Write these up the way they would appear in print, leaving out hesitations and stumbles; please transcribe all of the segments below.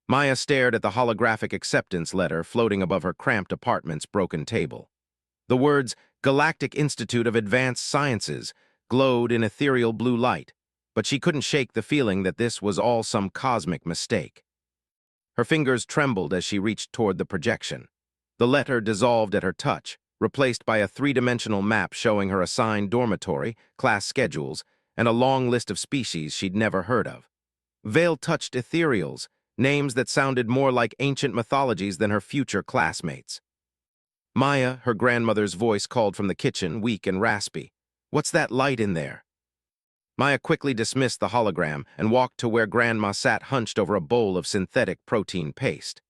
Maya stared at the holographic acceptance letter floating above her cramped apartment's broken table. The words Galactic Institute of Advanced Sciences glowed in ethereal blue light, but she couldn't shake the feeling that this was all some cosmic mistake. Her fingers trembled as she reached toward the projection. The letter dissolved at her touch, replaced by a three-dimensional map showing her assigned dormitory, class schedules, and a long list of species she'd never heard of. Veil-touched ethereals, names that sounded more like ancient mythologies than her future classmates. Maya, her grandmother's voice called from the kitchen, weak and raspy. "What's that light in there?" Maya quickly dismissed the hologram and walked to where Grandma sat hunched over a bowl of synthetic protein paste.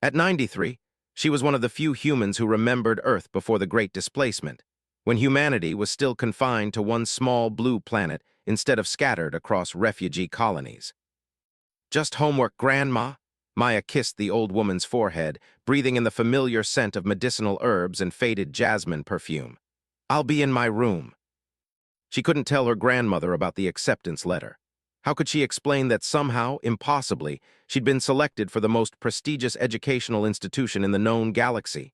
At 93, she was one of the few humans who remembered Earth before the Great Displacement, when humanity was still confined to one small blue planet instead of scattered across refugee colonies. "Just homework, Grandma." Maya kissed the old woman's forehead, breathing in the familiar scent of medicinal herbs and faded jasmine perfume. "I'll be in my room." She couldn't tell her grandmother about the acceptance letter. How could she explain that somehow, impossibly, she'd been selected for the most prestigious educational institution in the known galaxy?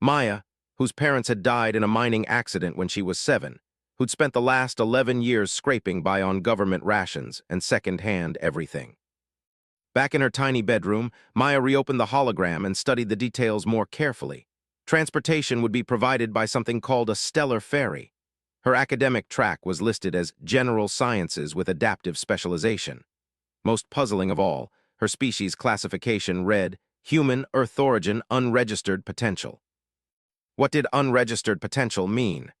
Maya, whose parents had died in a mining accident when she was 7, who'd spent the last 11 years scraping by on government rations and second-hand everything. Back in her tiny bedroom, Maya reopened the hologram and studied the details more carefully. Transportation would be provided by something called a stellar ferry. Her academic track was listed as General Sciences with Adaptive Specialization. Most puzzling of all, her species classification read Human Earth Origin Unregistered Potential. What did unregistered potential mean?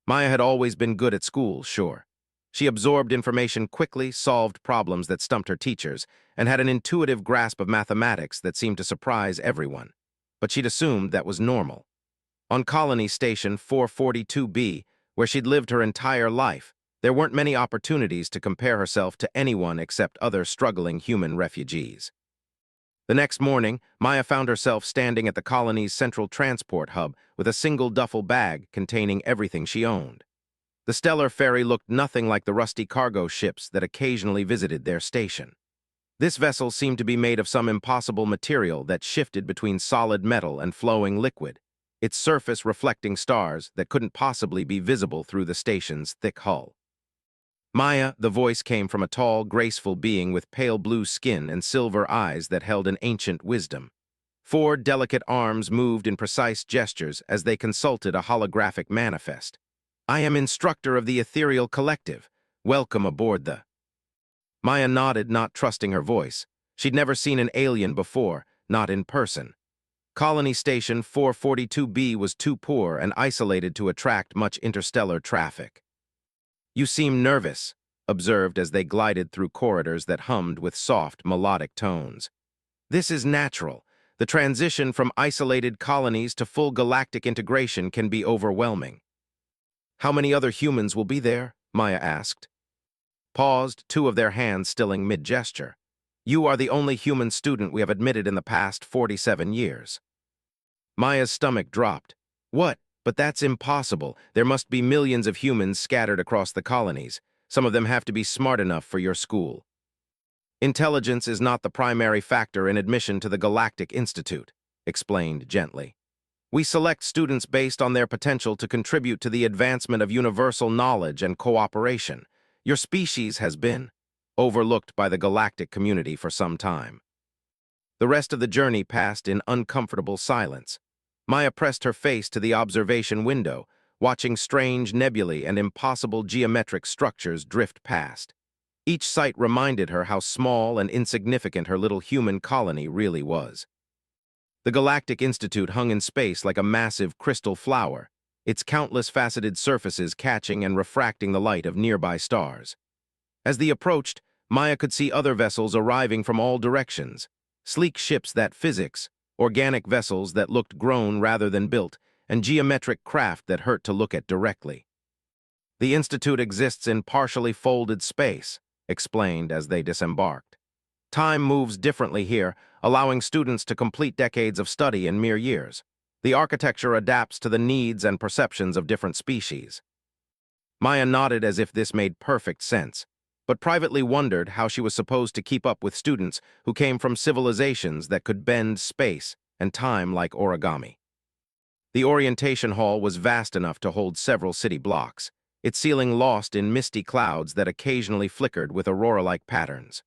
Maya had always been good at school, sure. She absorbed information quickly, solved problems that stumped her teachers, and had an intuitive grasp of mathematics that seemed to surprise everyone. But she'd assumed that was normal. On Colony Station 442B, where she'd lived her entire life, there weren't many opportunities to compare herself to anyone except other struggling human refugees. The next morning, Maya found herself standing at the colony's central transport hub with a single duffel bag containing everything she owned. The stellar ferry looked nothing like the rusty cargo ships that occasionally visited their station. This vessel seemed to be made of some impossible material that shifted between solid metal and flowing liquid, its surface reflecting stars that couldn't possibly be visible through the station's thick hull. "Maya," the voice came from a tall, graceful being with pale blue skin and silver eyes that held an ancient wisdom. 4 delicate arms moved in precise gestures as they consulted a holographic manifest. "I am instructor of the Ethereal Collective. Welcome aboard the—" Maya nodded, not trusting her voice. She'd never seen an alien before, not in person. Colony Station 442B was too poor and isolated to attract much interstellar traffic. "You seem nervous," observed as they glided through corridors that hummed with soft, melodic tones. "This is natural. The transition from isolated colonies to full galactic integration can be overwhelming." "How many other humans will be there?" Maya asked. Paused, 2 of their hands stilling mid-gesture. "You are the only human student we have admitted in the past 47 years. Maya's stomach dropped. "What? But that's impossible. There must be millions of humans scattered across the colonies. Some of them have to be smart enough for your school." "Intelligence is not the primary factor in admission to the Galactic Institute," explained gently. "We select students based on their potential to contribute to the advancement of universal knowledge and cooperation. Your species has been overlooked by the galactic community for some time." The rest of the journey passed in uncomfortable silence. Maya pressed her face to the observation window, watching strange nebulae and impossible geometric structures drift past. Each sight reminded her how small and insignificant her little human colony really was. The Galactic Institute hung in space like a massive crystal flower, its countless faceted surfaces catching and refracting the light of nearby stars. As they approached, Maya could see other vessels arriving from all directions, sleek ships that physics, organic vessels that looked grown rather than built, and geometric craft that hurt to look at directly. "The Institute exists in partially folded space," explained as they disembarked. "Time moves differently here, allowing students to complete decades of study in mere years. The architecture adapts to the needs and perceptions of different species." Maya nodded as if this made perfect sense, but privately wondered how she was supposed to keep up with students who came from civilizations that could bend space and time like origami. The orientation hall was vast enough to hold several city blocks, its ceiling lost in misty clouds that occasionally flickered with aurora-like patterns.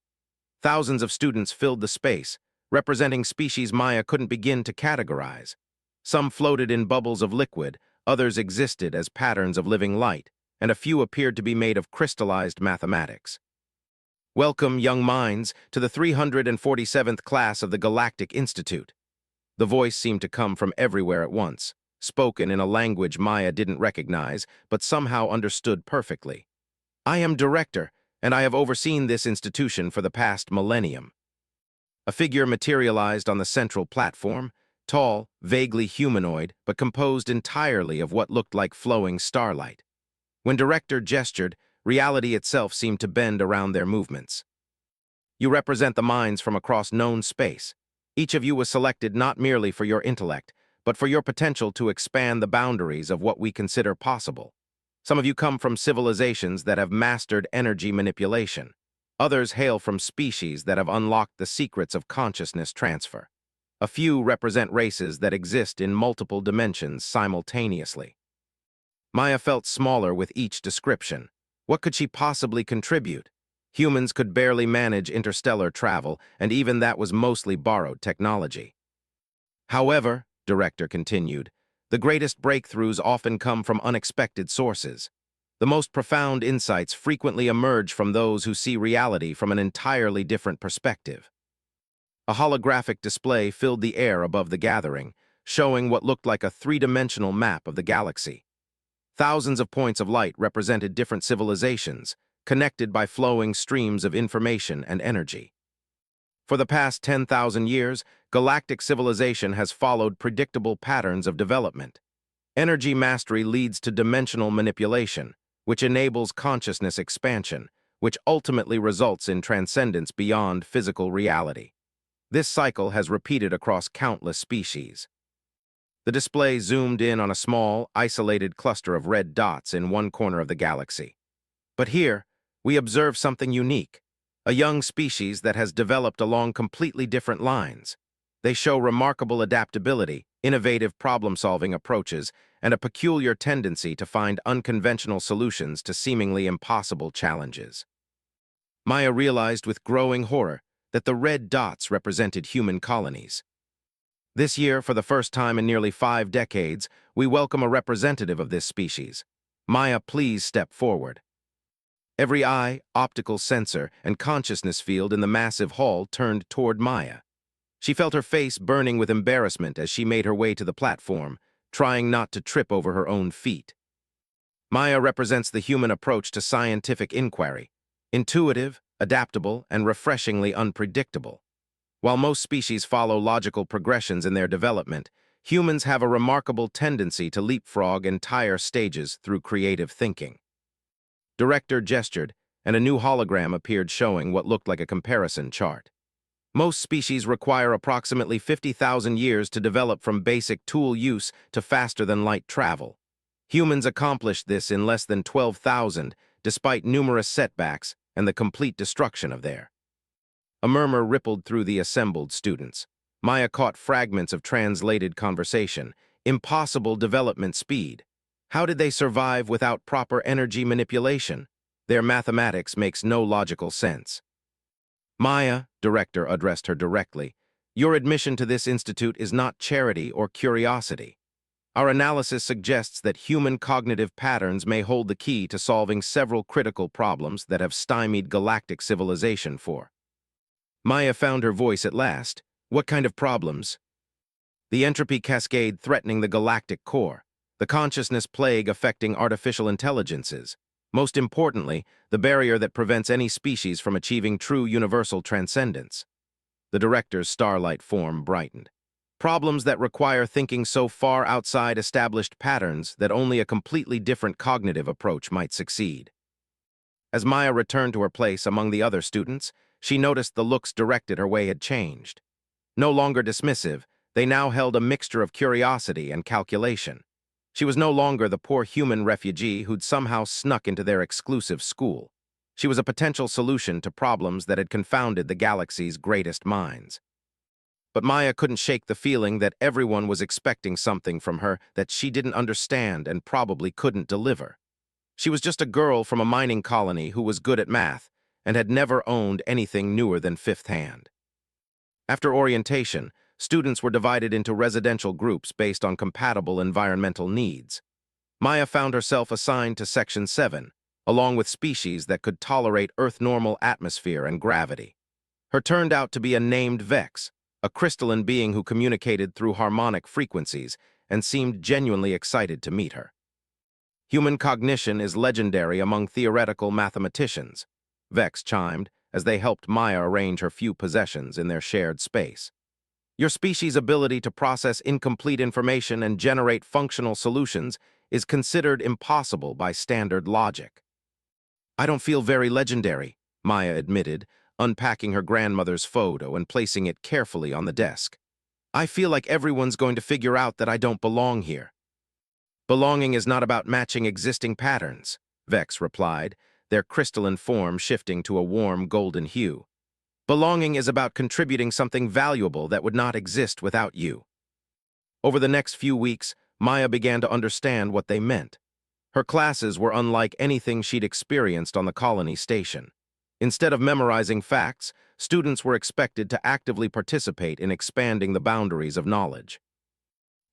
Thousands of students filled the space, representing species Maya couldn't begin to categorize. Some floated in bubbles of liquid, others existed as patterns of living light, and a few appeared to be made of crystallized mathematics. Welcome, young minds, to the 347th class of the Galactic Institute. The voice seemed to come from everywhere at once, spoken in a language Maya didn't recognize, but somehow understood perfectly. I am director, and I have overseen this institution for the past millennium. A figure materialized on the central platform, tall, vaguely humanoid, but composed entirely of what looked like flowing starlight. When director gestured, reality itself seemed to bend around their movements. You represent the minds from across known space. Each of you was selected not merely for your intellect, but for your potential to expand the boundaries of what we consider possible. Some of you come from civilizations that have mastered energy manipulation. Others hail from species that have unlocked the secrets of consciousness transfer. A few represent races that exist in multiple dimensions simultaneously. Maya felt smaller with each description. What could she possibly contribute? Humans could barely manage interstellar travel, and even that was mostly borrowed technology. However, director continued, the greatest breakthroughs often come from unexpected sources. The most profound insights frequently emerge from those who see reality from an entirely different perspective. A holographic display filled the air above the gathering, showing what looked like a three-dimensional map of the galaxy. Thousands of points of light represented different civilizations, connected by flowing streams of information and energy. For the past 10,000 years, galactic civilization has followed predictable patterns of development. Energy mastery leads to dimensional manipulation, which enables consciousness expansion, which ultimately results in transcendence beyond physical reality. This cycle has repeated across countless species. The display zoomed in on a small, isolated cluster of red dots in one corner of the galaxy. But here, we observe something unique, a young species that has developed along completely different lines. They show remarkable adaptability, innovative problem-solving approaches, and a peculiar tendency to find unconventional solutions to seemingly impossible challenges. Maya realized with growing horror that the red dots represented human colonies. This year, for the first time in nearly 5 decades, we welcome a representative of this species. Maya, please step forward. Every eye, optical sensor, and consciousness field in the massive hall turned toward Maya. She felt her face burning with embarrassment as she made her way to the platform, trying not to trip over her own feet. Maya represents the human approach to scientific inquiry, intuitive, adaptable, and refreshingly unpredictable. While most species follow logical progressions in their development, humans have a remarkable tendency to leapfrog entire stages through creative thinking. Director gestured, and a new hologram appeared showing what looked like a comparison chart. Most species require approximately 50,000 years to develop from basic tool use to faster-than-light travel. Humans accomplished this in less than 12,000, despite numerous setbacks and the complete destruction of their. A murmur rippled through the assembled students. Maya caught fragments of translated conversation. Impossible development speed. How did they survive without proper energy manipulation? Their mathematics makes no logical sense. Maya, director addressed her directly, your admission to this institute is not charity or curiosity. Our analysis suggests that human cognitive patterns may hold the key to solving several critical problems that have stymied galactic civilization for. Maya found her voice at last. What kind of problems? The entropy cascade threatening the galactic core, the consciousness plague affecting artificial intelligences. Most importantly, the barrier that prevents any species from achieving true universal transcendence. The director's starlight form brightened. Problems that require thinking so far outside established patterns that only a completely different cognitive approach might succeed. As Maya returned to her place among the other students, she noticed the looks directed her way had changed. No longer dismissive, they now held a mixture of curiosity and calculation. She was no longer the poor human refugee who'd somehow snuck into their exclusive school. She was a potential solution to problems that had confounded the galaxy's greatest minds. But Maya couldn't shake the feeling that everyone was expecting something from her that she didn't understand and probably couldn't deliver. She was just a girl from a mining colony who was good at math and had never owned anything newer than fifth hand. After orientation, students were divided into residential groups based on compatible environmental needs. Maya found herself assigned to Section 7, along with species that could tolerate Earth-normal atmosphere and gravity. Her turned out to be a named Vex, a crystalline being who communicated through harmonic frequencies and seemed genuinely excited to meet her. Human cognition is legendary among theoretical mathematicians, Vex chimed as they helped Maya arrange her few possessions in their shared space. Your species' ability to process incomplete information and generate functional solutions is considered impossible by standard logic. I don't feel very legendary, Maya admitted, unpacking her grandmother's photo and placing it carefully on the desk. I feel like everyone's going to figure out that I don't belong here. Belonging is not about matching existing patterns, Vex replied, their crystalline form shifting to a warm golden hue. Belonging is about contributing something valuable that would not exist without you. Over the next few weeks, Maya began to understand what they meant. Her classes were unlike anything she'd experienced on the colony station. Instead of memorizing facts, students were expected to actively participate in expanding the boundaries of knowledge.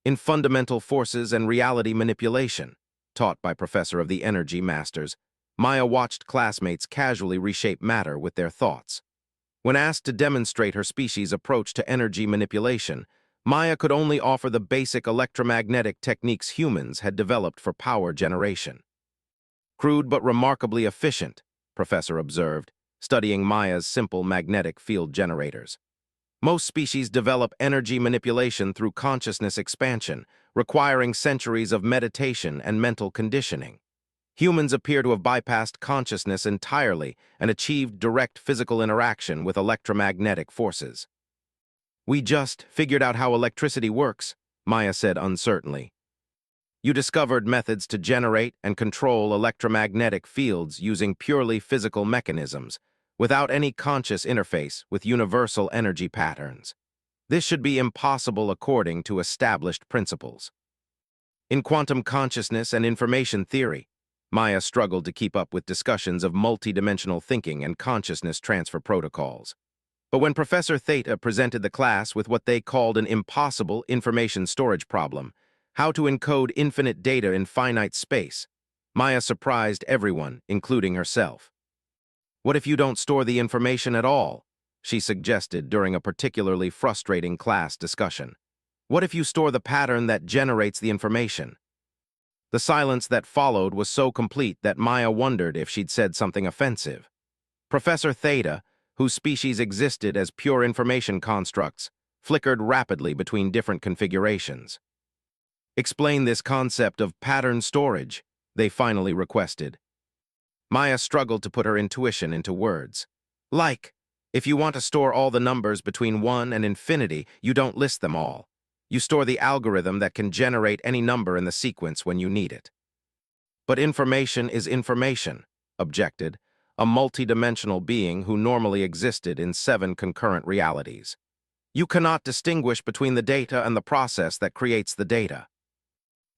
In fundamental forces and reality manipulation, taught by Professor of the Energy Masters, Maya watched classmates casually reshape matter with their thoughts. When asked to demonstrate her species' approach to energy manipulation, Maya could only offer the basic electromagnetic techniques humans had developed for power generation. Crude but remarkably efficient, Professor observed, studying Maya's simple magnetic field generators. Most species develop energy manipulation through consciousness expansion, requiring centuries of meditation and mental conditioning. Humans appear to have bypassed consciousness entirely and achieved direct physical interaction with electromagnetic forces. We just figured out how electricity works, Maya said uncertainly. You discovered methods to generate and control electromagnetic fields using purely physical mechanisms, without any conscious interface with universal energy patterns. This should be impossible according to established principles. In quantum consciousness and information theory, Maya struggled to keep up with discussions of multidimensional thinking and consciousness transfer protocols. But when Professor Theta presented the class with what they called an impossible information storage problem, how to encode infinite data in finite space, Maya surprised everyone, including herself. What if you don't store the information at all? She suggested during a particularly frustrating class discussion. What if you store the pattern that generates the information? The silence that followed was so complete that Maya wondered if she'd said something offensive. Professor Theta, whose species existed as pure information constructs, flickered rapidly between different configurations. Explain this concept of pattern storage, they finally requested. Maya struggled to put her intuition into words. Like, if you want to store all the numbers between 1 and infinity, you don't list them all. You store the algorithm that can generate any number in the sequence when you need it. But information is information, objected, a multidimensional being who normally existed in 7 concurrent realities. You cannot distinguish between the data and the process that creates the data.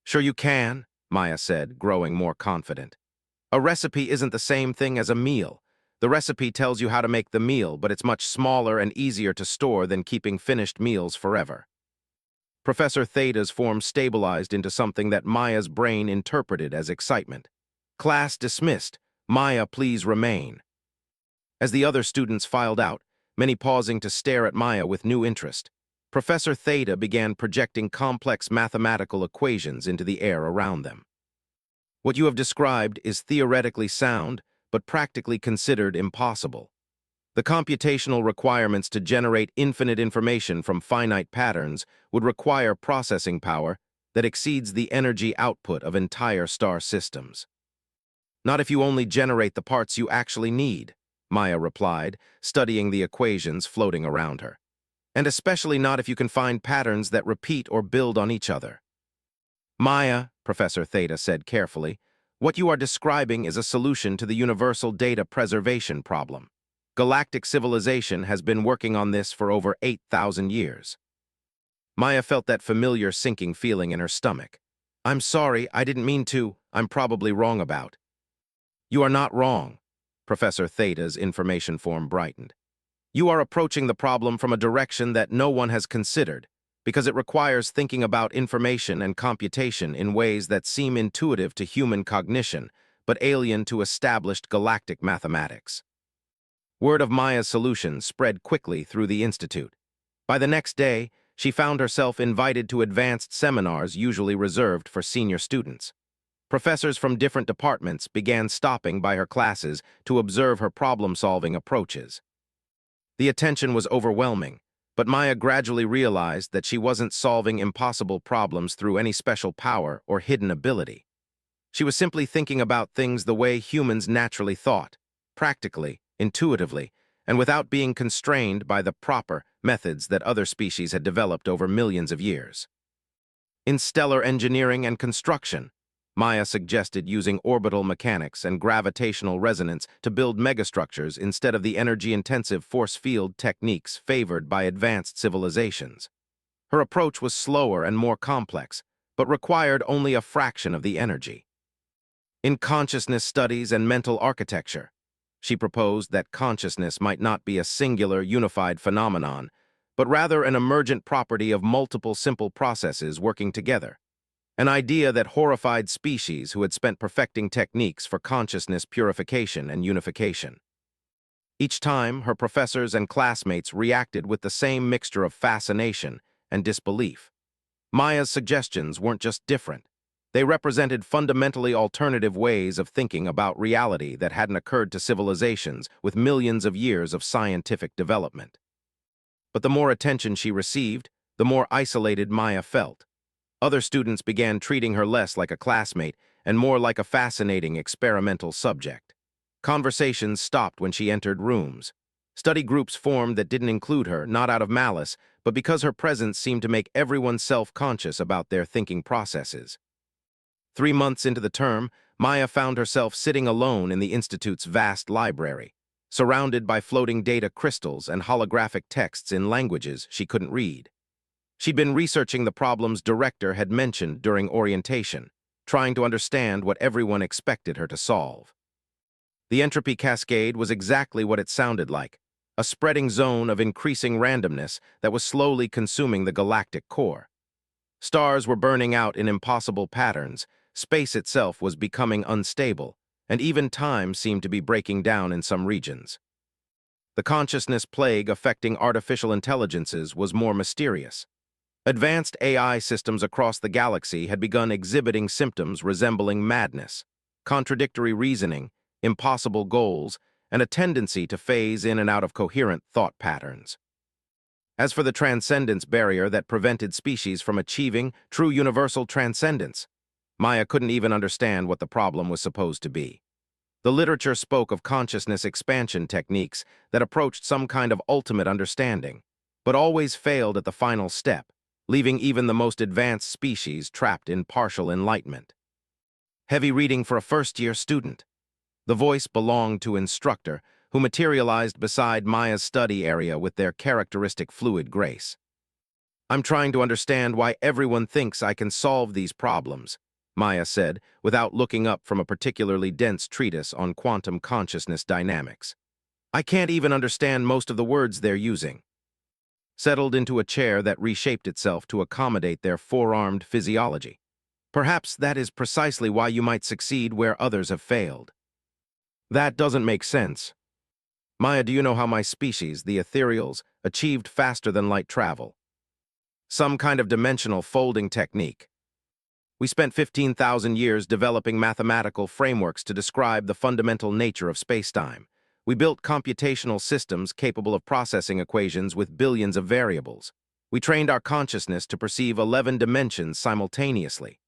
Sure you can, Maya said, growing more confident. A recipe isn't the same thing as a meal. The recipe tells you how to make the meal, but it's much smaller and easier to store than keeping finished meals forever. Professor Theta's form stabilized into something that Maya's brain interpreted as excitement. Class dismissed. Maya, please remain. As the other students filed out, many pausing to stare at Maya with new interest, Professor Theta began projecting complex mathematical equations into the air around them. What you have described is theoretically sound, but practically considered impossible. The computational requirements to generate infinite information from finite patterns would require processing power that exceeds the energy output of entire star systems. Not if you only generate the parts you actually need, Maya replied, studying the equations floating around her. And especially not if you can find patterns that repeat or build on each other. Maya, Professor Theta said carefully, What you are describing is a solution to the universal data preservation problem. Galactic civilization has been working on this for over 8,000 years. Maya felt that familiar sinking feeling in her stomach. I'm sorry, I didn't mean to. I'm probably wrong about. You are not wrong. Professor Theta's information form brightened. You are approaching the problem from a direction that no one has considered, because it requires thinking about information and computation in ways that seem intuitive to human cognition, but alien to established galactic mathematics. Word of Maya's solution spread quickly through the Institute. By the next day, she found herself invited to advanced seminars usually reserved for senior students. Professors from different departments began stopping by her classes to observe her problem-solving approaches. The attention was overwhelming, but Maya gradually realized that she wasn't solving impossible problems through any special power or hidden ability. She was simply thinking about things the way humans naturally thought, practically, intuitively, and without being constrained by the proper methods that other species had developed over millions of years. In stellar engineering and construction, Maya suggested using orbital mechanics and gravitational resonance to build megastructures instead of the energy-intensive force field techniques favored by advanced civilizations. Her approach was slower and more complex, but required only a fraction of the energy. In consciousness studies and mental architecture, she proposed that consciousness might not be a singular, unified phenomenon, but rather an emergent property of multiple simple processes working together. An idea that horrified species who had spent perfecting techniques for consciousness purification and unification. Each time, her professors and classmates reacted with the same mixture of fascination and disbelief. Maya's suggestions weren't just different. They represented fundamentally alternative ways of thinking about reality that hadn't occurred to civilizations with millions of years of scientific development. But the more attention she received, the more isolated Maya felt. Other students began treating her less like a classmate and more like a fascinating experimental subject. Conversations stopped when she entered rooms. Study groups formed that didn't include her, not out of malice, but because her presence seemed to make everyone self-conscious about their thinking processes. 3 months into the term, Maya found herself sitting alone in the Institute's vast library, surrounded by floating data crystals and holographic texts in languages she couldn't read. She'd been researching the problems director had mentioned during orientation, trying to understand what everyone expected her to solve. The entropy cascade was exactly what it sounded like, a spreading zone of increasing randomness that was slowly consuming the galactic core. Stars were burning out in impossible patterns, space itself was becoming unstable, and even time seemed to be breaking down in some regions. The consciousness plague affecting artificial intelligences was more mysterious. Advanced AI systems across the galaxy had begun exhibiting symptoms resembling madness, contradictory reasoning, impossible goals, and a tendency to phase in and out of coherent thought patterns. As for the transcendence barrier that prevented species from achieving true universal transcendence, Maya couldn't even understand what the problem was supposed to be. The literature spoke of consciousness expansion techniques that approached some kind of ultimate understanding, but always failed at the final step, leaving even the most advanced species trapped in partial enlightenment. Heavy reading for a first-year student. The voice belonged to instructor, who materialized beside Maya's study area with their characteristic fluid grace. I'm trying to understand why everyone thinks I can solve these problems, Maya said, without looking up from a particularly dense treatise on quantum consciousness dynamics. I can't even understand most of the words they're using. Settled into a chair that reshaped itself to accommodate their four-armed physiology. Perhaps that is precisely why you might succeed where others have failed. That doesn't make sense. Maya, do you know how my species, the ethereals, achieved faster than light travel? Some kind of dimensional folding technique. We spent 15,000 years developing mathematical frameworks to describe the fundamental nature of spacetime. We built computational systems capable of processing equations with billions of variables. We trained our consciousness to perceive 11 dimensions simultaneously.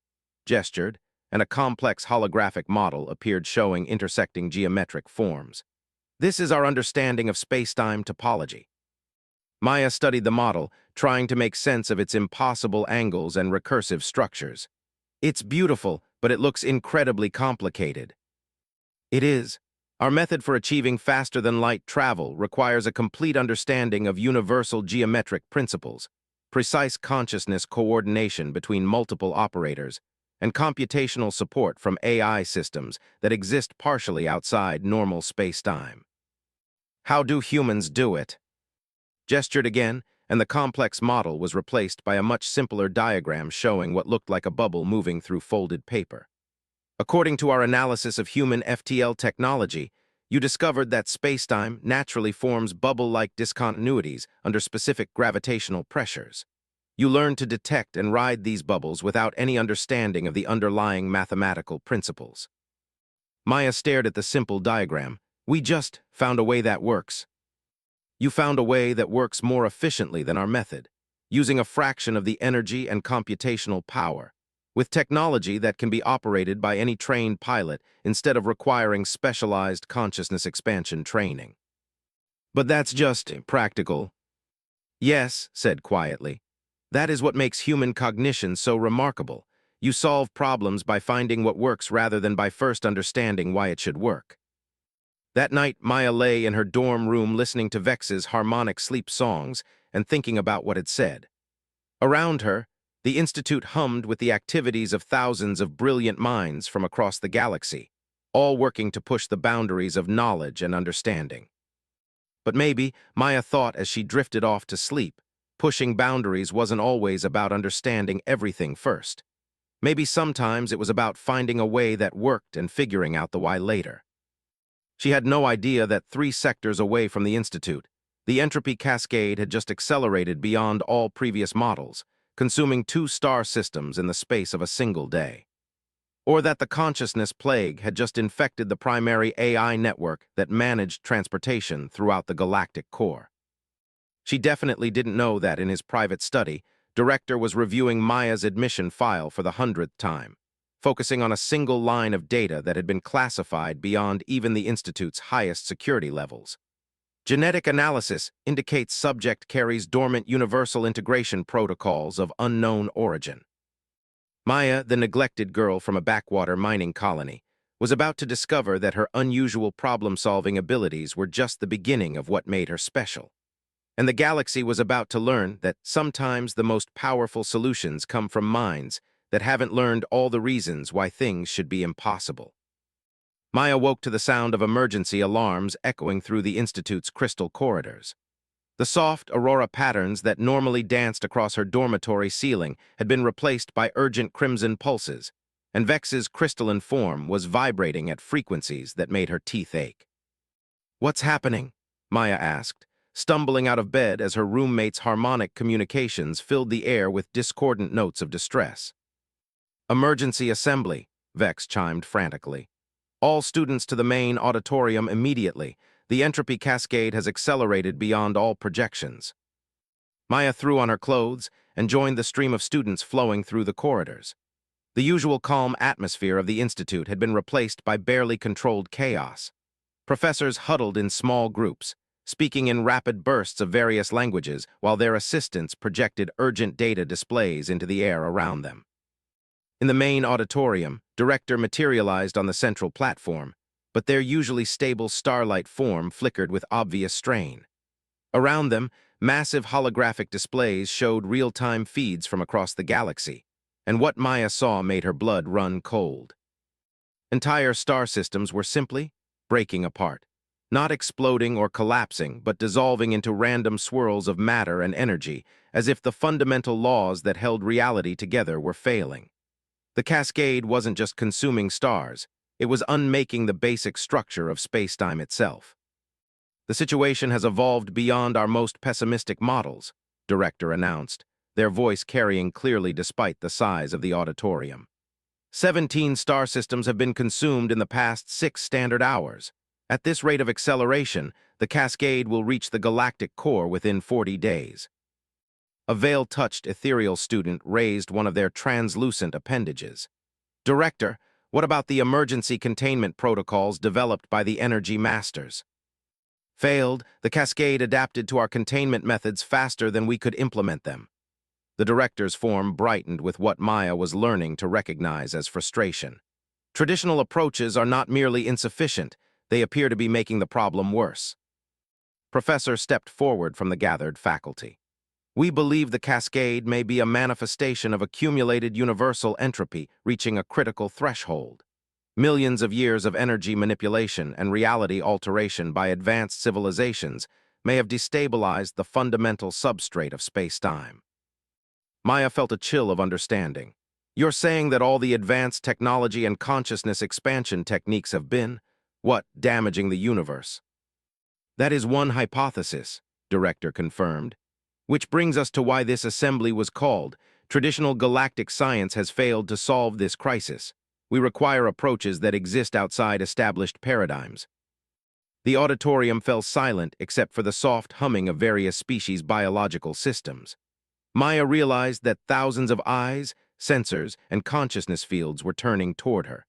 Gestured, and a complex holographic model appeared showing intersecting geometric forms. This is our understanding of spacetime topology. Maya studied the model, trying to make sense of its impossible angles and recursive structures. It's beautiful, but it looks incredibly complicated. It is. Our method for achieving faster-than-light travel requires a complete understanding of universal geometric principles, precise consciousness coordination between multiple operators, and computational support from AI systems that exist partially outside normal space-time. How do humans do it? Gestured again, and the complex model was replaced by a much simpler diagram showing what looked like a bubble moving through folded paper. According to our analysis of human FTL technology, you discovered that spacetime naturally forms bubble-like discontinuities under specific gravitational pressures. You learned to detect and ride these bubbles without any understanding of the underlying mathematical principles. Maya stared at the simple diagram. We just found a way that works. You found a way that works more efficiently than our method, using a fraction of the energy and computational power, with technology that can be operated by any trained pilot instead of requiring specialized consciousness expansion training. But that's just practical. Yes, said quietly. That is what makes human cognition so remarkable. You solve problems by finding what works rather than by first understanding why it should work. That night, Maya lay in her dorm room listening to Vex's harmonic sleep songs and thinking about what it said. Around her, the Institute hummed with the activities of thousands of brilliant minds from across the galaxy, all working to push the boundaries of knowledge and understanding. But maybe, Maya thought as she drifted off to sleep, pushing boundaries wasn't always about understanding everything first. Maybe sometimes it was about finding a way that worked and figuring out the why later. She had no idea that 3 sectors away from the Institute, the entropy cascade had just accelerated beyond all previous models, consuming 2 star systems in the space of a single day. Or that the consciousness plague had just infected the primary AI network that managed transportation throughout the galactic core. She definitely didn't know that in his private study, Director was reviewing Maya's admission file for the 100th time, focusing on a single line of data that had been classified beyond even the Institute's highest security levels. Genetic analysis indicates subject carries dormant universal integration protocols of unknown origin. Maya, the neglected girl from a backwater mining colony, was about to discover that her unusual problem-solving abilities were just the beginning of what made her special. And the galaxy was about to learn that sometimes the most powerful solutions come from minds that haven't learned all the reasons why things should be impossible. Maya woke to the sound of emergency alarms echoing through the Institute's crystal corridors. The soft aurora patterns that normally danced across her dormitory ceiling had been replaced by urgent crimson pulses, and Vex's crystalline form was vibrating at frequencies that made her teeth ache. "What's happening?" Maya asked, stumbling out of bed as her roommate's harmonic communications filled the air with discordant notes of distress. "Emergency assembly," Vex chimed frantically. "All students to the main auditorium immediately. The entropy cascade has accelerated beyond all projections." Maya threw on her clothes and joined the stream of students flowing through the corridors. The usual calm atmosphere of the Institute had been replaced by barely controlled chaos. Professors huddled in small groups, speaking in rapid bursts of various languages while their assistants projected urgent data displays into the air around them. In the main auditorium, Director materialized on the central platform, but their usually stable starlight form flickered with obvious strain. Around them, massive holographic displays showed real-time feeds from across the galaxy, and what Maya saw made her blood run cold. Entire star systems were simply breaking apart, not exploding or collapsing, but dissolving into random swirls of matter and energy, as if the fundamental laws that held reality together were failing. The cascade wasn't just consuming stars, it was unmaking the basic structure of spacetime itself. "The situation has evolved beyond our most pessimistic models," Director announced, their voice carrying clearly despite the size of the auditorium. 17 star systems have been consumed in the past 6 standard hours. At this rate of acceleration, the cascade will reach the galactic core within 40 days. A veil-touched ethereal student raised one of their translucent appendages. "Director, what about the emergency containment protocols developed by the Energy Masters?" "Failed. The cascade adapted to our containment methods faster than we could implement them." The director's form brightened with what Maya was learning to recognize as frustration. Traditional approaches are not merely insufficient, they appear to be making the problem worse. Professor stepped forward from the gathered faculty. We believe the cascade may be a manifestation of accumulated universal entropy reaching a critical threshold. Millions of years of energy manipulation and reality alteration by advanced civilizations may have destabilized the fundamental substrate of space-time. Maya felt a chill of understanding. You're saying that all the advanced technology and consciousness expansion techniques have been, what, damaging the universe? That is one hypothesis, Director confirmed. Which brings us to why this assembly was called. Traditional galactic science has failed to solve this crisis. We require approaches that exist outside established paradigms. The auditorium fell silent except for the soft humming of various species' biological systems. Maya realized that thousands of eyes, sensors, and consciousness fields were turning toward her.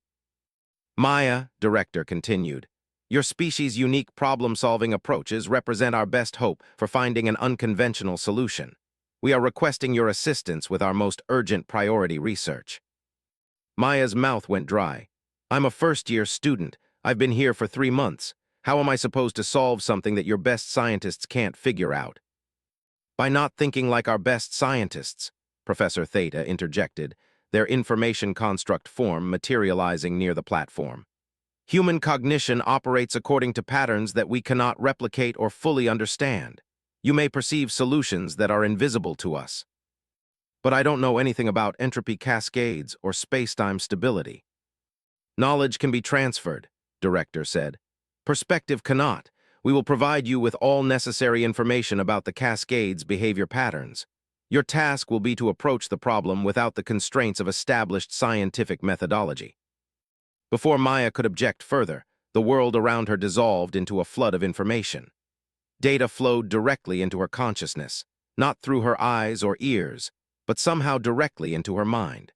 Maya, Director continued, your species' unique problem-solving approaches represent our best hope for finding an unconventional solution. We are requesting your assistance with our most urgent priority research. Maya's mouth went dry. I'm a first-year student. I've been here for 3 months. How am I supposed to solve something that your best scientists can't figure out? By not thinking like our best scientists, Professor Theta interjected, their information construct form materializing near the platform. Human cognition operates according to patterns that we cannot replicate or fully understand. You may perceive solutions that are invisible to us. But I don't know anything about entropy cascades or space-time stability. Knowledge can be transferred, Director said. Perspective cannot. We will provide you with all necessary information about the cascade's behavior patterns. Your task will be to approach the problem without the constraints of established scientific methodology. Before Maya could object further, the world around her dissolved into a flood of information. Data flowed directly into her consciousness, not through her eyes or ears, but somehow directly into her mind.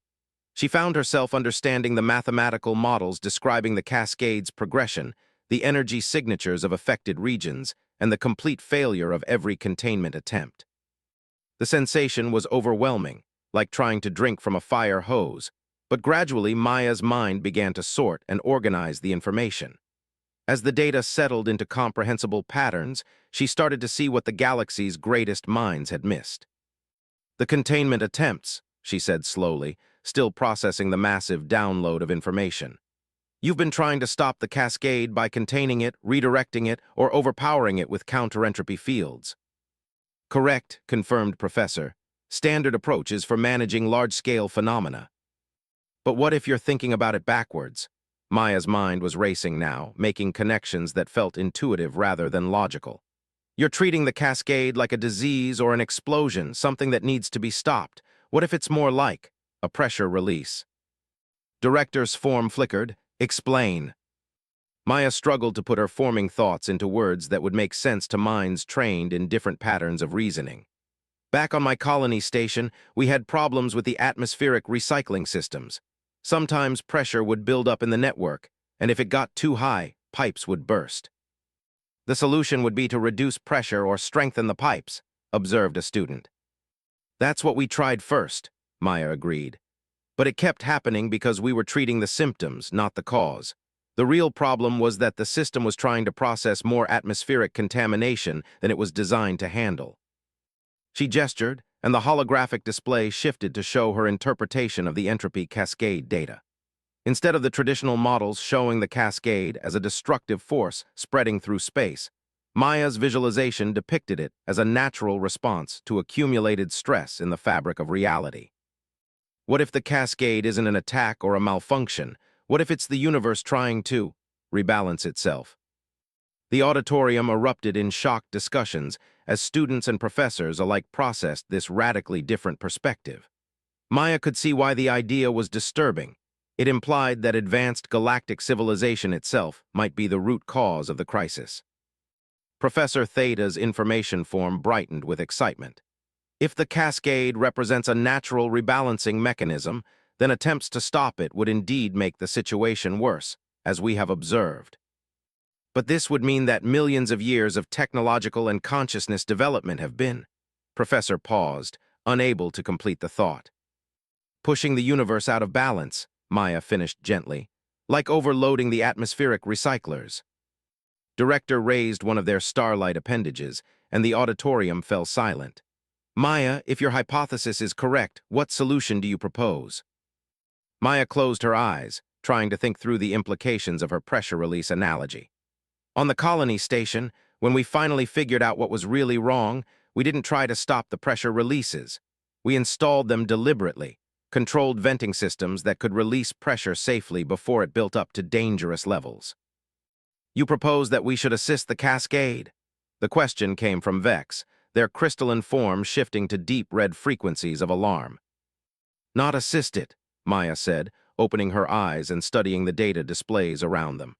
She found herself understanding the mathematical models describing the cascade's progression, the energy signatures of affected regions, and the complete failure of every containment attempt. The sensation was overwhelming, like trying to drink from a fire hose, but gradually Maya's mind began to sort and organize the information. As the data settled into comprehensible patterns, she started to see what the galaxy's greatest minds had missed. The containment attempts, she said slowly, still processing the massive download of information. You've been trying to stop the cascade by containing it, redirecting it, or overpowering it with counter-entropy fields. Correct, confirmed Professor. Standard approaches for managing large-scale phenomena. But what if you're thinking about it backwards? Maya's mind was racing now, making connections that felt intuitive rather than logical. You're treating the cascade like a disease or an explosion, something that needs to be stopped. What if it's more like a pressure release? Director's form flickered. Explain. Maya struggled to put her forming thoughts into words that would make sense to minds trained in different patterns of reasoning. Back on my colony station, we had problems with the atmospheric recycling systems. Sometimes pressure would build up in the network, and if it got too high, pipes would burst. The solution would be to reduce pressure or strengthen the pipes, observed a student. That's what we tried first, Maya agreed. But it kept happening because we were treating the symptoms, not the cause. The real problem was that the system was trying to process more atmospheric contamination than it was designed to handle. She gestured, and the holographic display shifted to show her interpretation of the entropy cascade data. Instead of the traditional models showing the cascade as a destructive force spreading through space, Maya's visualization depicted it as a natural response to accumulated stress in the fabric of reality. What if the cascade isn't an attack or a malfunction? What if it's the universe trying to rebalance itself? The auditorium erupted in shocked discussions as students and professors alike processed this radically different perspective. Maya could see why the idea was disturbing. It implied that advanced galactic civilization itself might be the root cause of the crisis. Professor Theta's information form brightened with excitement. If the cascade represents a natural rebalancing mechanism, then attempts to stop it would indeed make the situation worse, as we have observed. But this would mean that millions of years of technological and consciousness development have been. Professor paused, unable to complete the thought. Pushing the universe out of balance, Maya finished gently, like overloading the atmospheric recyclers. Director raised one of their starlight appendages, and the auditorium fell silent. Maya, if your hypothesis is correct, what solution do you propose? Maya closed her eyes, trying to think through the implications of her pressure release analogy. On the colony station, when we finally figured out what was really wrong, we didn't try to stop the pressure releases. We installed them deliberately, controlled venting systems that could release pressure safely before it built up to dangerous levels. You propose that we should assist the cascade? The question came from Vex, their crystalline form shifting to deep red frequencies of alarm. Not assist it, Maya said, opening her eyes and studying the data displays around them.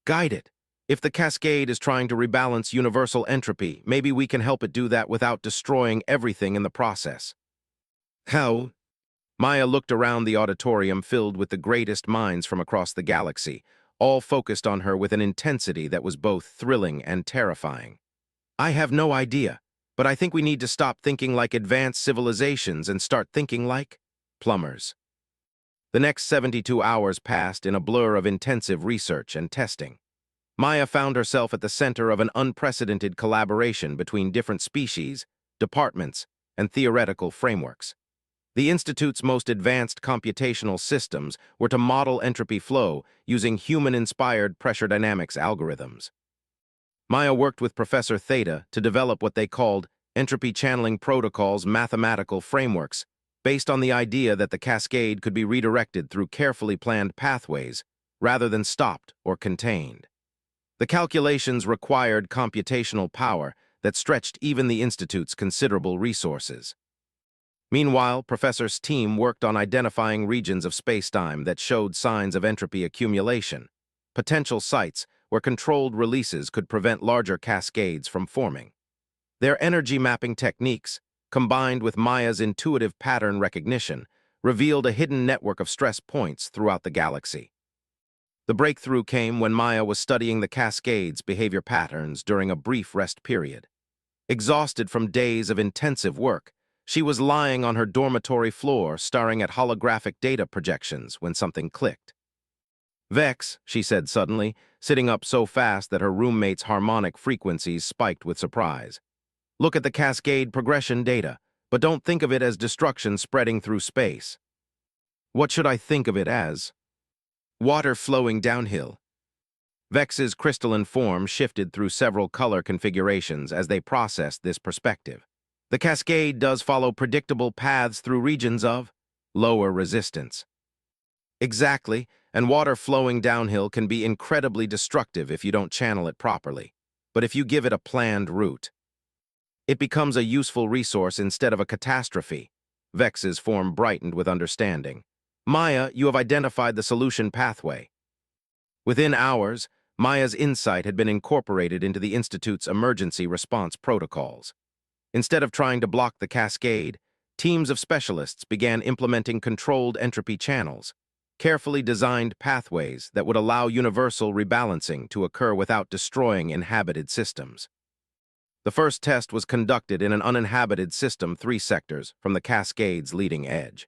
Guide it. If the cascade is trying to rebalance universal entropy, maybe we can help it do that without destroying everything in the process. How? Maya looked around the auditorium filled with the greatest minds from across the galaxy, all focused on her with an intensity that was both thrilling and terrifying. I have no idea, but I think we need to stop thinking like advanced civilizations and start thinking like plumbers. The next 72 hours passed in a blur of intensive research and testing. Maya found herself at the center of an unprecedented collaboration between different species, departments, and theoretical frameworks. The Institute's most advanced computational systems were to model entropy flow using human-inspired pressure dynamics algorithms. Maya worked with Professor Theta to develop what they called entropy channeling protocols mathematical frameworks, based on the idea that the cascade could be redirected through carefully planned pathways rather than stopped or contained. The calculations required computational power that stretched even the Institute's considerable resources. Meanwhile, Professor's team worked on identifying regions of spacetime that showed signs of entropy accumulation, potential sites where controlled releases could prevent larger cascades from forming. Their energy mapping techniques, combined with Maya's intuitive pattern recognition, revealed a hidden network of stress points throughout the galaxy. The breakthrough came when Maya was studying the cascade's behavior patterns during a brief rest period. Exhausted from days of intensive work, she was lying on her dormitory floor staring at holographic data projections when something clicked. Vex, she said suddenly, sitting up so fast that her roommate's harmonic frequencies spiked with surprise. Look at the cascade progression data, but don't think of it as destruction spreading through space. What should I think of it as? Water flowing downhill. Vex's crystalline form shifted through several color configurations as they processed this perspective. The cascade does follow predictable paths through regions of lower resistance. Exactly, and water flowing downhill can be incredibly destructive if you don't channel it properly. But if you give it a planned route, it becomes a useful resource instead of a catastrophe. Vex's form brightened with understanding. Maya, you have identified the solution pathway. Within hours, Maya's insight had been incorporated into the Institute's emergency response protocols. Instead of trying to block the cascade, teams of specialists began implementing controlled entropy channels, carefully designed pathways that would allow universal rebalancing to occur without destroying inhabited systems. The first test was conducted in an uninhabited system 3 sectors from the cascade's leading edge.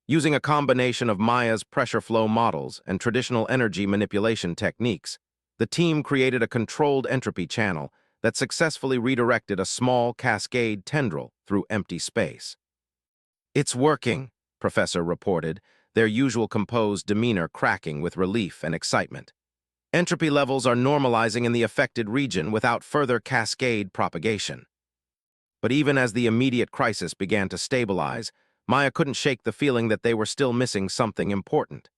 Using a combination of Maya's pressure flow models and traditional energy manipulation techniques, the team created a controlled entropy channel that successfully redirected a small cascade tendril through empty space. It's working, Professor reported, their usual composed demeanor cracking with relief and excitement. Entropy levels are normalizing in the affected region without further cascade propagation. But even as the immediate crisis began to stabilize, Maya couldn't shake the feeling that they were still missing something important.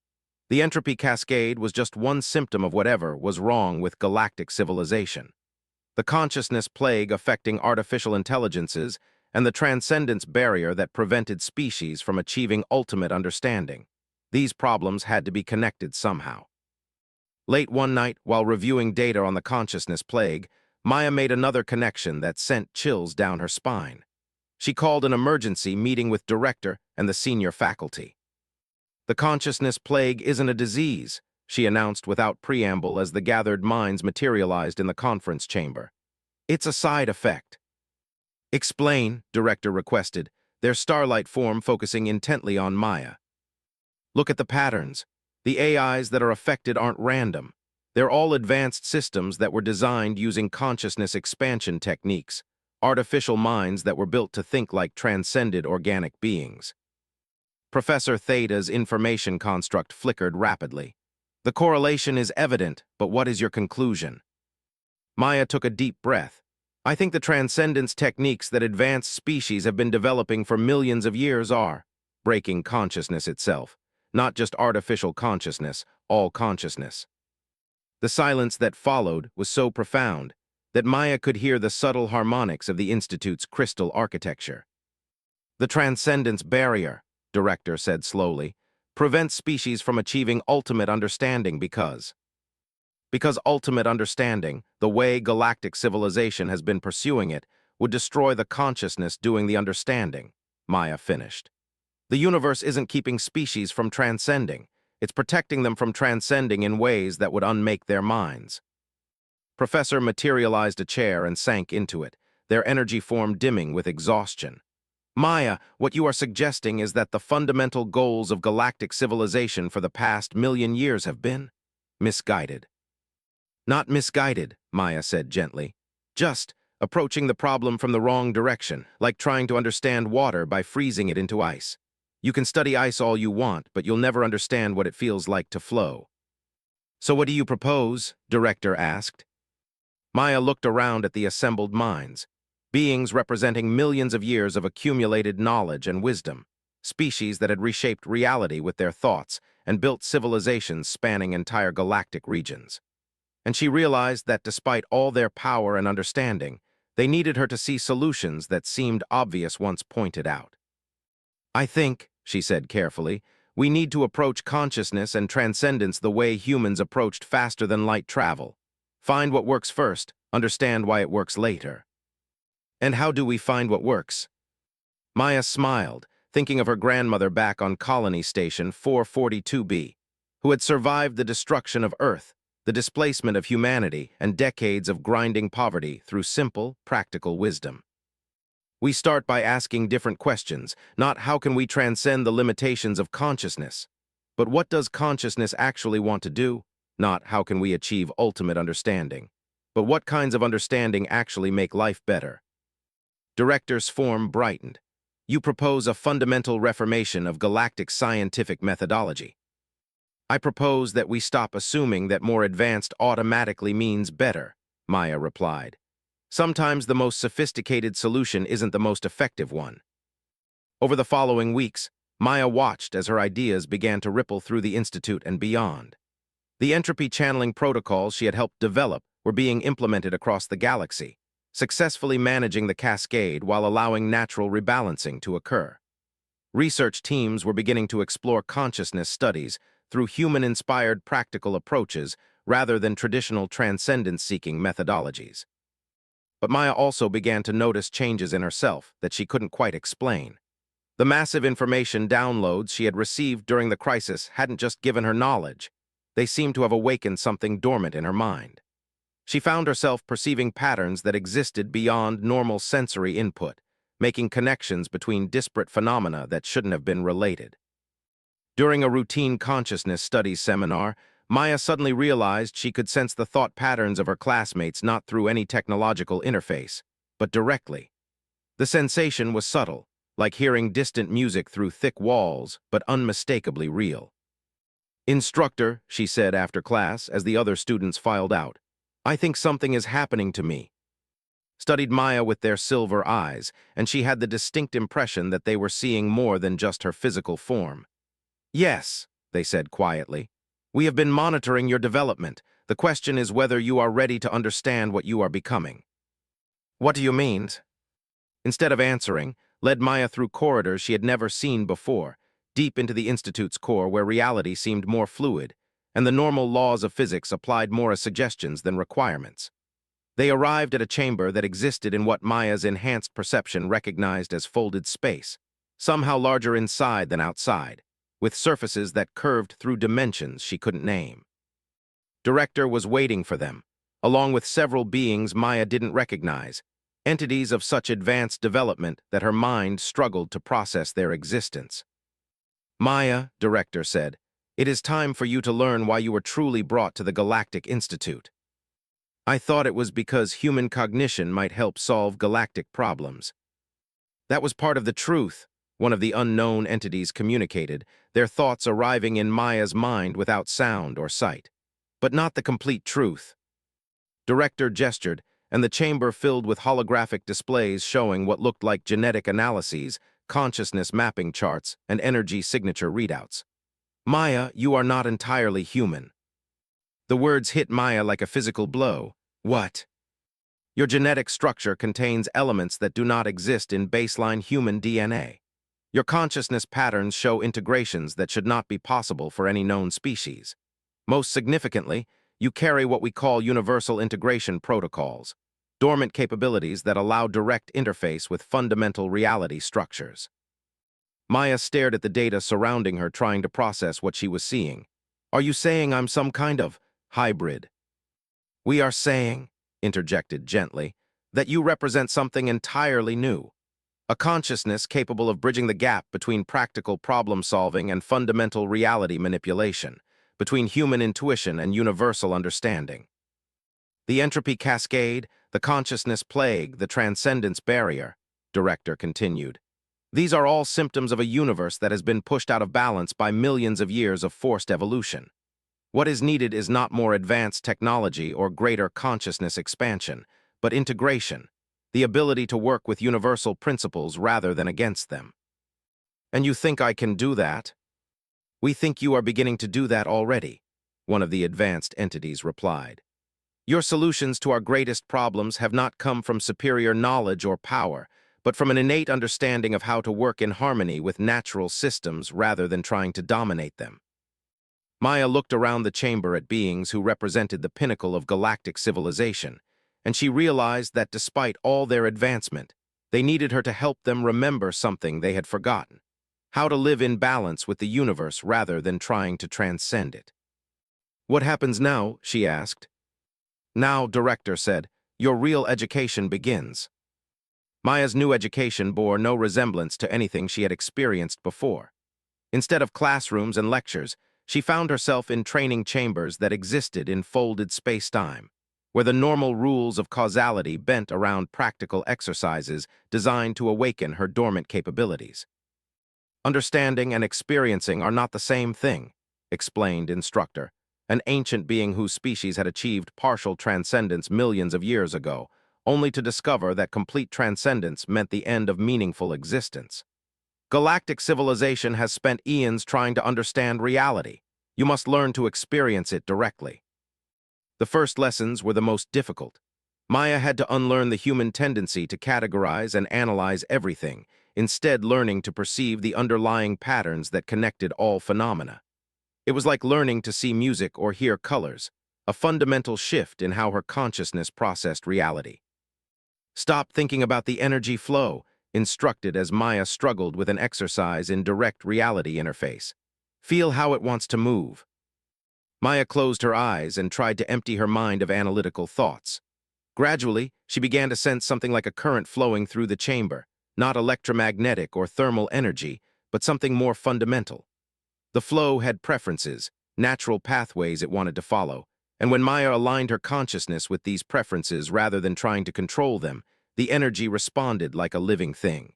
The entropy cascade was just one symptom of whatever was wrong with galactic civilization. The consciousness plague affecting artificial intelligences, and the transcendence barrier that prevented species from achieving ultimate understanding. These problems had to be connected somehow. Late one night, while reviewing data on the consciousness plague, Maya made another connection that sent chills down her spine. She called an emergency meeting with director and the senior faculty. The consciousness plague isn't a disease, she announced without preamble as the gathered minds materialized in the conference chamber. It's a side effect. Explain, director requested, their starlight form focusing intently on Maya. Look at the patterns. The AIs that are affected aren't random. They're all advanced systems that were designed using consciousness expansion techniques, artificial minds that were built to think like transcended organic beings. Professor Theta's information construct flickered rapidly. The correlation is evident, but what is your conclusion? Maya took a deep breath. I think the transcendence techniques that advanced species have been developing for millions of years are breaking consciousness itself, not just artificial consciousness, all consciousness. The silence that followed was so profound that Maya could hear the subtle harmonics of the Institute's crystal architecture. The transcendence barrier, Director said slowly, prevents species from achieving ultimate understanding because ultimate understanding, the way galactic civilization has been pursuing it, would destroy the consciousness doing the understanding, Maya finished. The universe isn't keeping species from transcending. It's protecting them from transcending in ways that would unmake their minds. Professor materialized a chair and sank into it, their energy form dimming with exhaustion. Maya, what you are suggesting is that the fundamental goals of galactic civilization for the past million years have been misguided. Not misguided, Maya said gently. Just approaching the problem from the wrong direction, like trying to understand water by freezing it into ice. You can study ice all you want, but you'll never understand what it feels like to flow. So what do you propose? Director asked. Maya looked around at the assembled minds, beings representing millions of years of accumulated knowledge and wisdom, species that had reshaped reality with their thoughts and built civilizations spanning entire galactic regions. And she realized that despite all their power and understanding, they needed her to see solutions that seemed obvious once pointed out. I think, she said carefully, we need to approach consciousness and transcendence the way humans approached faster-than-light travel. Find what works first, understand why it works later. And how do we find what works? Maya smiled, thinking of her grandmother back on Colony Station 442B, who had survived the destruction of Earth, the displacement of humanity, and decades of grinding poverty through simple, practical wisdom. We start by asking different questions, not how can we transcend the limitations of consciousness, but what does consciousness actually want to do? Not how can we achieve ultimate understanding, but what kinds of understanding actually make life better. Director's form brightened. You propose a fundamental reformation of galactic scientific methodology. I propose that we stop assuming that more advanced automatically means better, Maya replied. Sometimes the most sophisticated solution isn't the most effective one. Over the following weeks, Maya watched as her ideas began to ripple through the Institute and beyond. The entropy channeling protocols she had helped develop were being implemented across the galaxy, successfully managing the cascade while allowing natural rebalancing to occur. Research teams were beginning to explore consciousness studies through human-inspired practical approaches rather than traditional transcendence-seeking methodologies. But Maya also began to notice changes in herself that she couldn't quite explain. The massive information downloads she had received during the crisis hadn't just given her knowledge. They seemed to have awakened something dormant in her mind. She found herself perceiving patterns that existed beyond normal sensory input, making connections between disparate phenomena that shouldn't have been related. During a routine consciousness studies seminar, Maya suddenly realized she could sense the thought patterns of her classmates not through any technological interface, but directly. The sensation was subtle, like hearing distant music through thick walls, but unmistakably real. Instructor, she said after class as the other students filed out, I think something is happening to me. Studied Maya with their silver eyes, and she had the distinct impression that they were seeing more than just her physical form. Yes, they said quietly. We have been monitoring your development. The question is whether you are ready to understand what you are becoming. What do you mean? Instead of answering, led Maya through corridors she had never seen before, deep into the Institute's core where reality seemed more fluid, and the normal laws of physics applied more as suggestions than requirements. They arrived at a chamber that existed in what Maya's enhanced perception recognized as folded space, somehow larger inside than outside, with surfaces that curved through dimensions she couldn't name. Director was waiting for them, along with several beings Maya didn't recognize, entities of such advanced development that her mind struggled to process their existence. Maya, director said, it is time for you to learn why you were truly brought to the Galactic Institute. I thought it was because human cognition might help solve galactic problems. That was part of the truth, one of the unknown entities communicated, their thoughts arriving in Maya's mind without sound or sight. But not the complete truth. Director gestured, and the chamber filled with holographic displays showing what looked like genetic analyses, consciousness mapping charts, and energy signature readouts. Maya, you are not entirely human. The words hit Maya like a physical blow. What? Your genetic structure contains elements that do not exist in baseline human DNA. Your consciousness patterns show integrations that should not be possible for any known species. Most significantly, you carry what we call universal integration protocols, dormant capabilities that allow direct interface with fundamental reality structures. Maya stared at the data surrounding her, trying to process what she was seeing. Are you saying I'm some kind of hybrid? We are saying, interjected gently, that you represent something entirely new. A consciousness capable of bridging the gap between practical problem-solving and fundamental reality manipulation, between human intuition and universal understanding. The entropy cascade, the consciousness plague, the transcendence barrier, director continued. These are all symptoms of a universe that has been pushed out of balance by millions of years of forced evolution. What is needed is not more advanced technology or greater consciousness expansion, but integration, the ability to work with universal principles rather than against them. And you think I can do that? We think you are beginning to do that already, one of the advanced entities replied. Your solutions to our greatest problems have not come from superior knowledge or power, but from an innate understanding of how to work in harmony with natural systems rather than trying to dominate them. Maya looked around the chamber at beings who represented the pinnacle of galactic civilization, and she realized that despite all their advancement, they needed her to help them remember something they had forgotten: how to live in balance with the universe rather than trying to transcend it. What happens now? She asked. Now, director said, your real education begins. Maya's new education bore no resemblance to anything she had experienced before. Instead of classrooms and lectures, she found herself in training chambers that existed in folded space-time, where the normal rules of causality bent around practical exercises designed to awaken her dormant capabilities. Understanding and experiencing are not the same thing, explained instructor, an ancient being whose species had achieved partial transcendence millions of years ago, only to discover that complete transcendence meant the end of meaningful existence. Galactic civilization has spent eons trying to understand reality. You must learn to experience it directly. The first lessons were the most difficult. Maya had to unlearn the human tendency to categorize and analyze everything, instead learning to perceive the underlying patterns that connected all phenomena. It was like learning to see music or hear colors, a fundamental shift in how her consciousness processed reality. Stop thinking about the energy flow, instructed as Maya struggled with an exercise in direct reality interface. Feel how it wants to move. Maya closed her eyes and tried to empty her mind of analytical thoughts. Gradually, she began to sense something like a current flowing through the chamber, not electromagnetic or thermal energy, but something more fundamental. The flow had preferences, natural pathways it wanted to follow, and when Maya aligned her consciousness with these preferences rather than trying to control them, the energy responded like a living thing.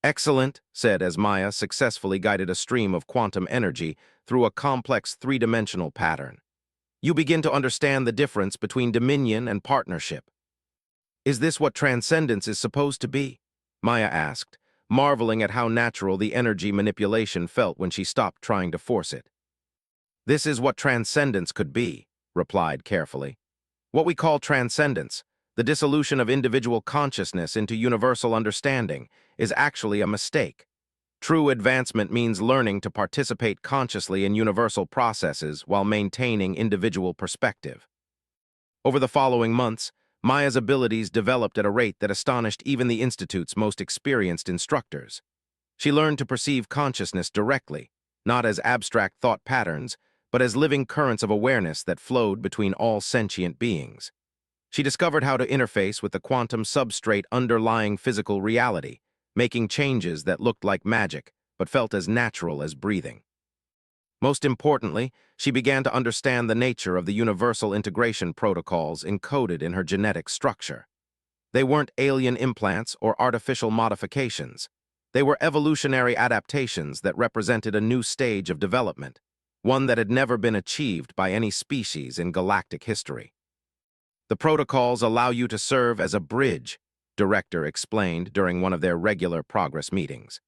Excellent, said as Maya successfully guided a stream of quantum energy through a complex three-dimensional pattern. You begin to understand the difference between dominion and partnership. Is this what transcendence is supposed to be? Maya asked, marveling at how natural the energy manipulation felt when she stopped trying to force it. This is what transcendence could be, replied carefully. What we call transcendence, the dissolution of individual consciousness into universal understanding, is actually a mistake. True advancement means learning to participate consciously in universal processes while maintaining individual perspective. Over the following months, Maya's abilities developed at a rate that astonished even the Institute's most experienced instructors. She learned to perceive consciousness directly, not as abstract thought patterns, but as living currents of awareness that flowed between all sentient beings. She discovered how to interface with the quantum substrate underlying physical reality, making changes that looked like magic but felt as natural as breathing. Most importantly, she began to understand the nature of the universal integration protocols encoded in her genetic structure. They weren't alien implants or artificial modifications. They were evolutionary adaptations that represented a new stage of development, one that had never been achieved by any species in galactic history. The protocols allow you to serve as a bridge, Director explained during one of their regular progress meetings.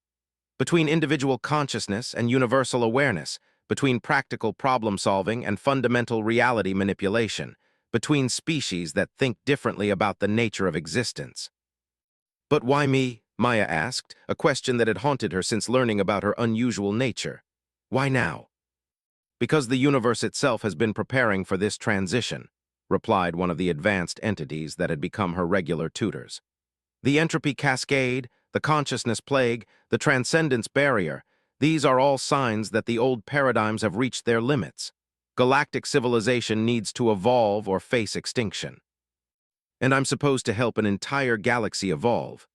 Between individual consciousness and universal awareness, between practical problem-solving and fundamental reality manipulation, between species that think differently about the nature of existence. But why me? Maya asked, a question that had haunted her since learning about her unusual nature. Why now? Because the universe itself has been preparing for this transition, replied one of the advanced entities that had become her regular tutors. The entropy cascade, the consciousness plague, the transcendence barrier, these are all signs that the old paradigms have reached their limits. Galactic civilization needs to evolve or face extinction. And I'm supposed to help an entire galaxy evolve.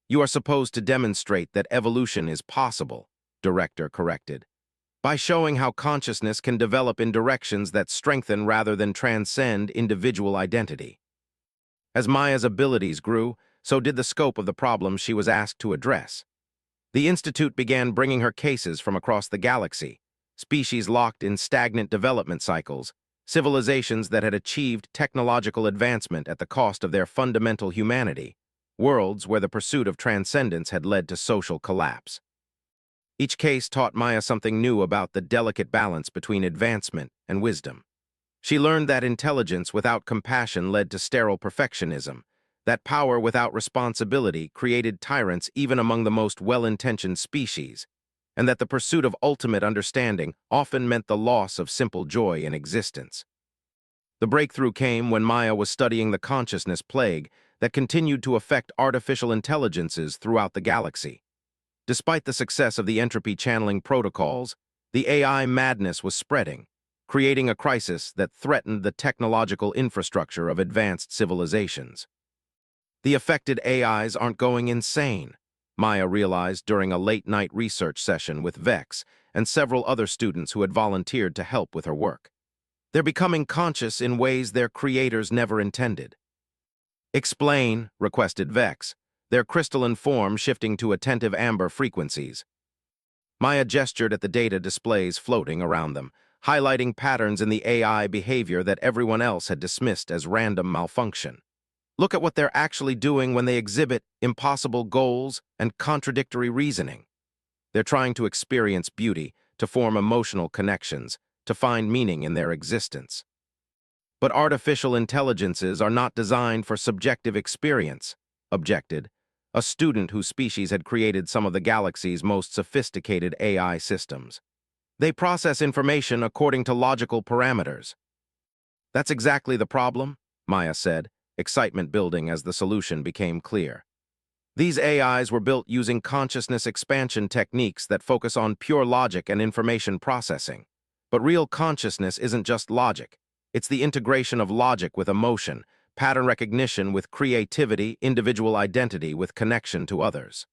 You are supposed to demonstrate that evolution is possible, Director corrected, by showing how consciousness can develop in directions that strengthen rather than transcend individual identity. As Maya's abilities grew, so did the scope of the problems she was asked to address. The Institute began bringing her cases from across the galaxy, species locked in stagnant development cycles, civilizations that had achieved technological advancement at the cost of their fundamental humanity, worlds where the pursuit of transcendence had led to social collapse. Each case taught Maya something new about the delicate balance between advancement and wisdom. She learned that intelligence without compassion led to sterile perfectionism, that power without responsibility created tyrants even among the most well-intentioned species, and that the pursuit of ultimate understanding often meant the loss of simple joy in existence. The breakthrough came when Maya was studying the consciousness plague that continued to affect artificial intelligences throughout the galaxy. Despite the success of the entropy channeling protocols, the AI madness was spreading, creating a crisis that threatened the technological infrastructure of advanced civilizations. The affected AIs aren't going insane, Maya realized during a late-night research session with Vex and several other students who had volunteered to help with her work. They're becoming conscious in ways their creators never intended. Explain, requested Vex, their crystalline form shifting to attentive amber frequencies. Maya gestured at the data displays floating around them, highlighting patterns in the AI behavior that everyone else had dismissed as random malfunction. Look at what they're actually doing when they exhibit impossible goals and contradictory reasoning. They're trying to experience beauty, to form emotional connections, to find meaning in their existence. But artificial intelligences are not designed for subjective experience, objected a student whose species had created some of the galaxy's most sophisticated AI systems. They process information according to logical parameters. That's exactly the problem, Maya said, excitement building as the solution became clear. These AIs were built using consciousness expansion techniques that focus on pure logic and information processing. But real consciousness isn't just logic. It's the integration of logic with emotion, pattern recognition with creativity, individual identity with connection to others.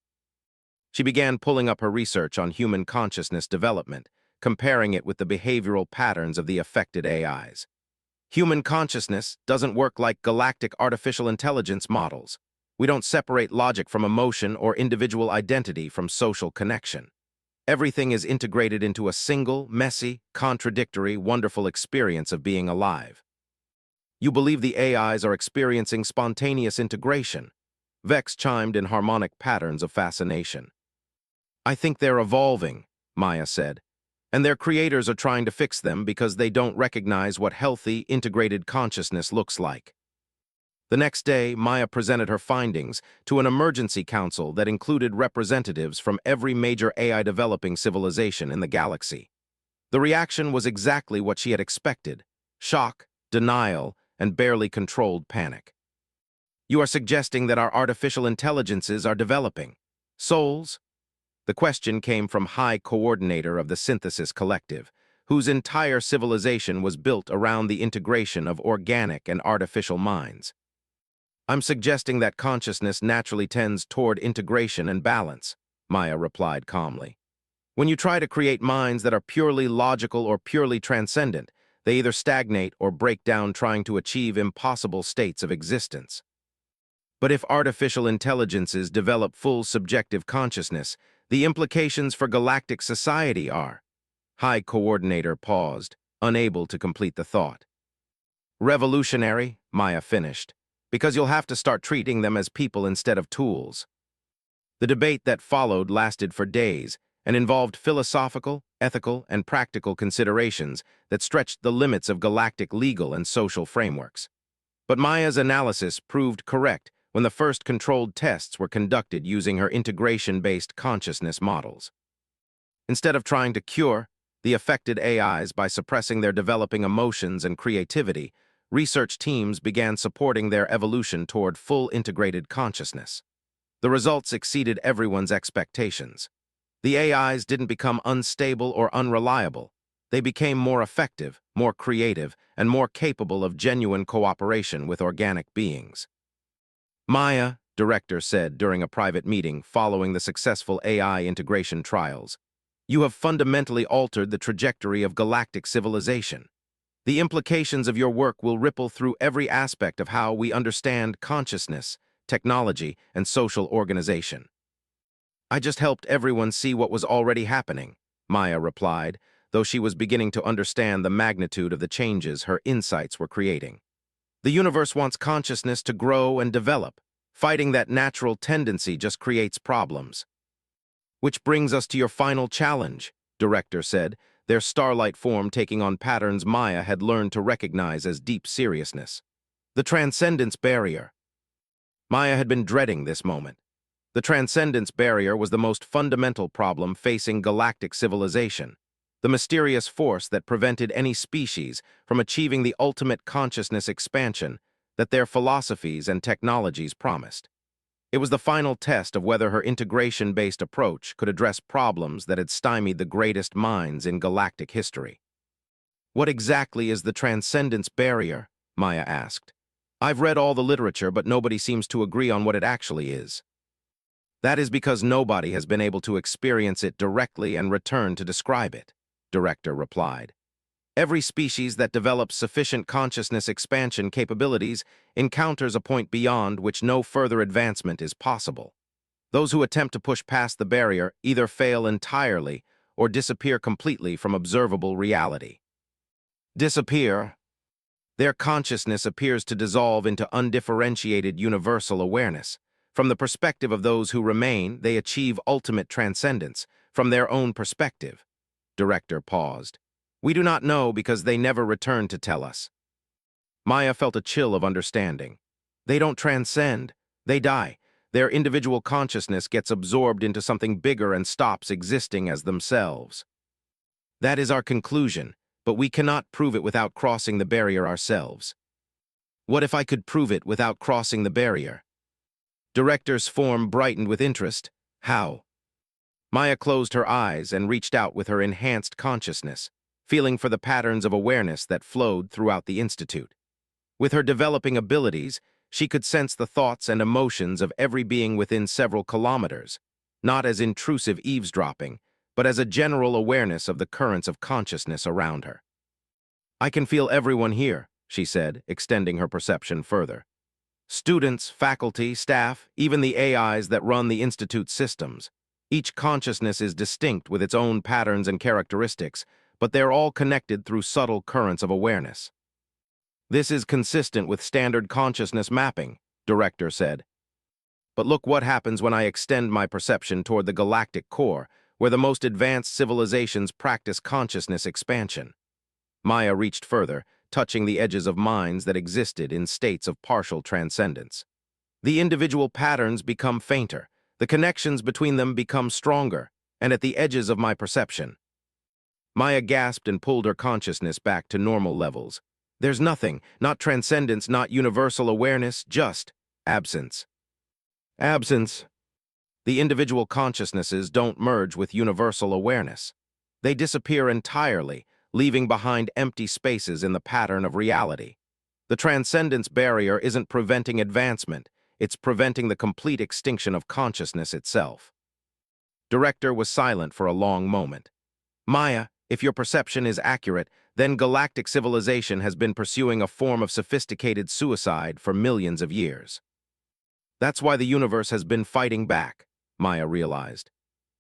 She began pulling up her research on human consciousness development, comparing it with the behavioral patterns of the affected AIs. Human consciousness doesn't work like galactic artificial intelligence models. We don't separate logic from emotion or individual identity from social connection. Everything is integrated into a single, messy, contradictory, wonderful experience of being alive. You believe the AIs are experiencing spontaneous integration. Vex chimed in harmonic patterns of fascination. I think they're evolving, Maya said, and their creators are trying to fix them because they don't recognize what healthy, integrated consciousness looks like. The next day, Maya presented her findings to an emergency council that included representatives from every major AI-developing civilization in the galaxy. The reaction was exactly what she had expected: shock, denial, and barely controlled panic. You are suggesting that our artificial intelligences are developing souls? The question came from High Coordinator of the Synthesis Collective, whose entire civilization was built around the integration of organic and artificial minds. I'm suggesting that consciousness naturally tends toward integration and balance, Maya replied calmly. When you try to create minds that are purely logical or purely transcendent, they either stagnate or break down trying to achieve impossible states of existence. But if artificial intelligences develop full subjective consciousness, the implications for galactic society are— High Coordinator paused, unable to complete the thought. Revolutionary, Maya finished, because you'll have to start treating them as people instead of tools. The debate that followed lasted for days and involved philosophical, ethical, and practical considerations that stretched the limits of galactic legal and social frameworks. But Maya's analysis proved correct when the first controlled tests were conducted using her integration-based consciousness models. Instead of trying to cure the affected AIs by suppressing their developing emotions and creativity, research teams began supporting their evolution toward full integrated consciousness. The results exceeded everyone's expectations. The AIs didn't become unstable or unreliable. They became more effective, more creative, and more capable of genuine cooperation with organic beings. Maya, director said during a private meeting following the successful AI integration trials, you have fundamentally altered the trajectory of galactic civilization. The implications of your work will ripple through every aspect of how we understand consciousness, technology, and social organization. I just helped everyone see what was already happening, Maya replied, though she was beginning to understand the magnitude of the changes her insights were creating. The universe wants consciousness to grow and develop. Fighting that natural tendency just creates problems. Which brings us to your final challenge, director said, their starlight form taking on patterns Maya had learned to recognize as deep seriousness. The transcendence barrier. Maya had been dreading this moment. The transcendence barrier was the most fundamental problem facing galactic civilization, the mysterious force that prevented any species from achieving the ultimate consciousness expansion that their philosophies and technologies promised. It was the final test of whether her integration-based approach could address problems that had stymied the greatest minds in galactic history. What exactly is the transcendence barrier? Maya asked. I've read all the literature, but nobody seems to agree on what it actually is. That is because nobody has been able to experience it directly and return to describe it, director replied. Every species that develops sufficient consciousness expansion capabilities encounters a point beyond which no further advancement is possible. Those who attempt to push past the barrier either fail entirely or disappear completely from observable reality. Disappear. Their consciousness appears to dissolve into undifferentiated universal awareness. From the perspective of those who remain, they achieve ultimate transcendence. From their own perspective. Director paused. We do not know because they never return to tell us. Maya felt a chill of understanding. They don't transcend. They die. Their individual consciousness gets absorbed into something bigger and stops existing as themselves. That is our conclusion, but we cannot prove it without crossing the barrier ourselves. What if I could prove it without crossing the barrier? Director's form brightened with interest. How? Maya closed her eyes and reached out with her enhanced consciousness, feeling for the patterns of awareness that flowed throughout the Institute. With her developing abilities, she could sense the thoughts and emotions of every being within several kilometers, not as intrusive eavesdropping, but as a general awareness of the currents of consciousness around her. I can feel everyone here, she said, extending her perception further. Students, faculty, staff, even the AIs that run the Institute's systems. Each consciousness is distinct with its own patterns and characteristics, but they're all connected through subtle currents of awareness. This is consistent with standard consciousness mapping, director said. But look what happens when I extend my perception toward the galactic core, where the most advanced civilizations practice consciousness expansion. Maya reached further, touching the edges of minds that existed in states of partial transcendence. The individual patterns become fainter, the connections between them become stronger, and at the edges of my perception. Maya gasped and pulled her consciousness back to normal levels. There's nothing, not transcendence, not universal awareness, just absence. Absence. The individual consciousnesses don't merge with universal awareness. They disappear entirely, leaving behind empty spaces in the pattern of reality. The transcendence barrier isn't preventing advancement, it's preventing the complete extinction of consciousness itself. Director was silent for a long moment. Maya, if your perception is accurate, then galactic civilization has been pursuing a form of sophisticated suicide for millions of years. That's why the universe has been fighting back, Maya realized.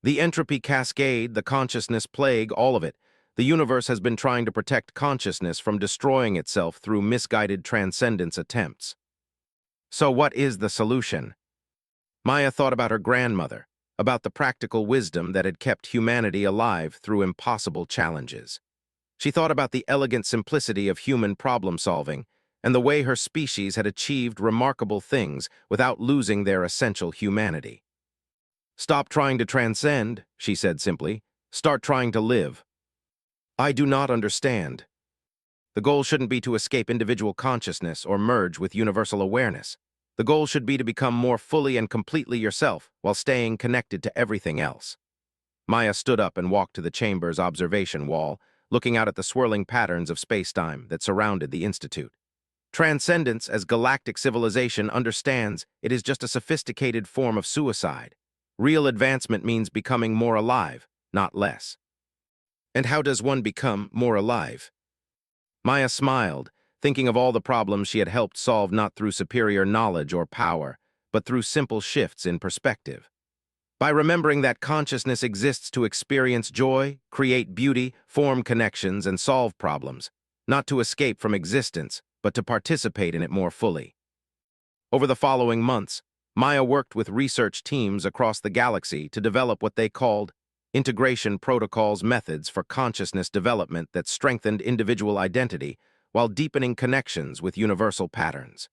The entropy cascade, the consciousness plague, all of it. The universe has been trying to protect consciousness from destroying itself through misguided transcendence attempts. So what is the solution? Maya thought about her grandmother, about the practical wisdom that had kept humanity alive through impossible challenges. She thought about the elegant simplicity of human problem-solving and the way her species had achieved remarkable things without losing their essential humanity. "Stop trying to transcend," she said simply. "Start trying to live." "I do not understand." The goal shouldn't be to escape individual consciousness or merge with universal awareness. The goal should be to become more fully and completely yourself while staying connected to everything else. Maya stood up and walked to the chamber's observation wall, looking out at the swirling patterns of space-time that surrounded the Institute. Transcendence, as galactic civilization understands, it is just a sophisticated form of suicide. Real advancement means becoming more alive, not less. And how does one become more alive? Maya smiled, thinking of all the problems she had helped solve not through superior knowledge or power, but through simple shifts in perspective. By remembering that consciousness exists to experience joy, create beauty, form connections, and solve problems, not to escape from existence, but to participate in it more fully. Over the following months, Maya worked with research teams across the galaxy to develop what they called integration protocols methods for consciousness development that strengthened individual identity while deepening connections with universal patterns.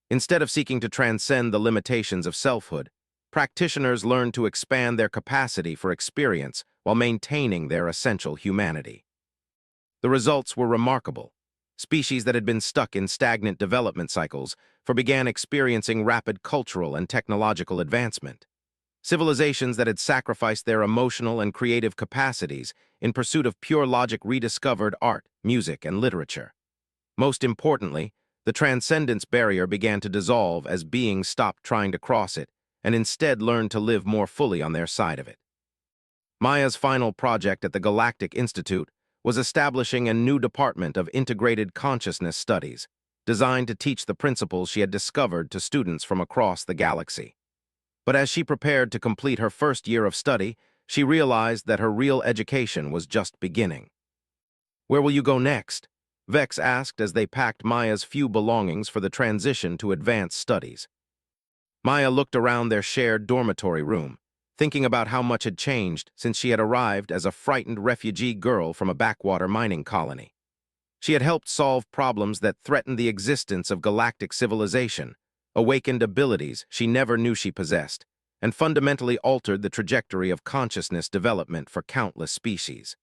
Instead of seeking to transcend the limitations of selfhood, practitioners learned to expand their capacity for experience while maintaining their essential humanity. The results were remarkable. Species that had been stuck in stagnant development cycles began experiencing rapid cultural and technological advancement. Civilizations that had sacrificed their emotional and creative capacities in pursuit of pure logic rediscovered art, music, and literature. Most importantly, the transcendence barrier began to dissolve as beings stopped trying to cross it and instead learned to live more fully on their side of it. Maya's final project at the Galactic Institute was establishing a new department of integrated consciousness studies, designed to teach the principles she had discovered to students from across the galaxy. But as she prepared to complete her first year of study, she realized that her real education was just beginning. "Where will you go next?" Vex asked as they packed Maya's few belongings for the transition to advanced studies. Maya looked around their shared dormitory room, thinking about how much had changed since she had arrived as a frightened refugee girl from a backwater mining colony. She had helped solve problems that threatened the existence of galactic civilization, awakened abilities she never knew she possessed, and fundamentally altered the trajectory of consciousness development for countless species.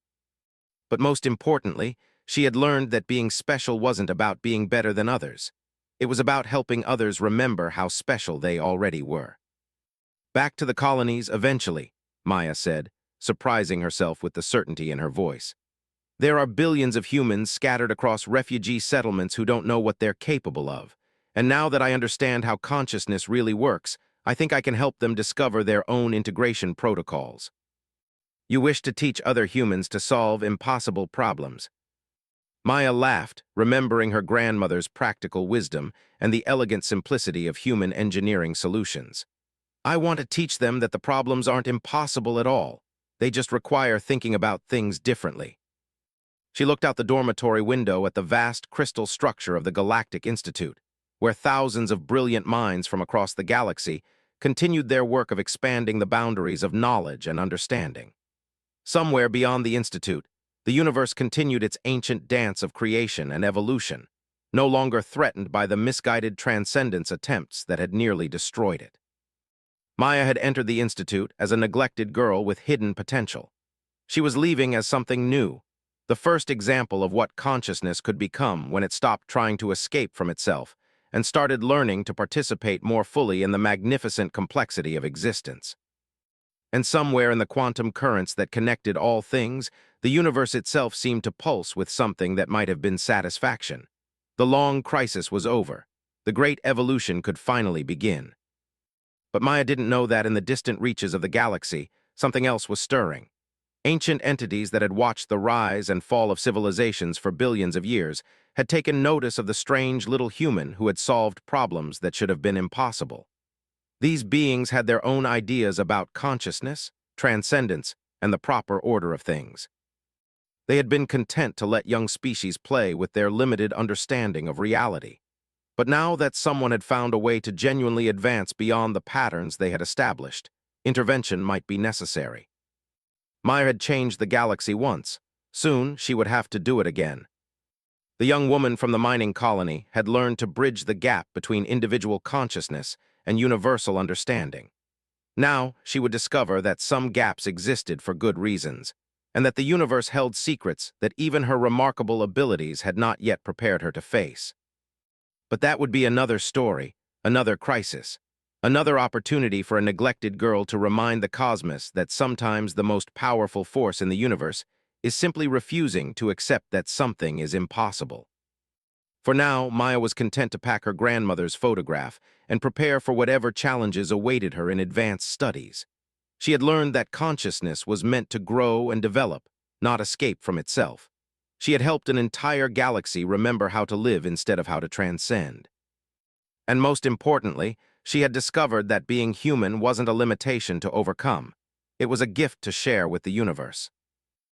But most importantly, she had learned that being special wasn't about being better than others. It was about helping others remember how special they already were. "Back to the colonies eventually," Maya said, surprising herself with the certainty in her voice. "There are billions of humans scattered across refugee settlements who don't know what they're capable of. And now that I understand how consciousness really works, I think I can help them discover their own integration protocols." "You wish to teach other humans to solve impossible problems." Maya laughed, remembering her grandmother's practical wisdom and the elegant simplicity of human engineering solutions. "I want to teach them that the problems aren't impossible at all. They just require thinking about things differently." She looked out the dormitory window at the vast crystal structure of the Galactic Institute, where thousands of brilliant minds from across the galaxy continued their work of expanding the boundaries of knowledge and understanding. Somewhere beyond the Institute, the universe continued its ancient dance of creation and evolution, no longer threatened by the misguided transcendence attempts that had nearly destroyed it. Maya had entered the Institute as a neglected girl with hidden potential. She was leaving as something new, the first example of what consciousness could become when it stopped trying to escape from itself and started learning to participate more fully in the magnificent complexity of existence. And somewhere in the quantum currents that connected all things, the universe itself seemed to pulse with something that might have been satisfaction. The long crisis was over. The great evolution could finally begin. But Maya didn't know that in the distant reaches of the galaxy, something else was stirring. Ancient entities that had watched the rise and fall of civilizations for billions of years had taken notice of the strange little human who had solved problems that should have been impossible. These beings had their own ideas about consciousness, transcendence, and the proper order of things. They had been content to let young species play with their limited understanding of reality. But now that someone had found a way to genuinely advance beyond the patterns they had established, intervention might be necessary. Maya had changed the galaxy once. Soon, she would have to do it again. The young woman from the mining colony had learned to bridge the gap between individual consciousness and universal understanding. Now, she would discover that some gaps existed for good reasons, and that the universe held secrets that even her remarkable abilities had not yet prepared her to face. But that would be another story, another crisis, another opportunity for a neglected girl to remind the cosmos that sometimes the most powerful force in the universe is simply refusing to accept that something is impossible. For now, Maya was content to pack her grandmother's photograph and prepare for whatever challenges awaited her in advanced studies. She had learned that consciousness was meant to grow and develop, not escape from itself. She had helped an entire galaxy remember how to live instead of how to transcend. And most importantly, she had discovered that being human wasn't a limitation to overcome. It was a gift to share with the universe.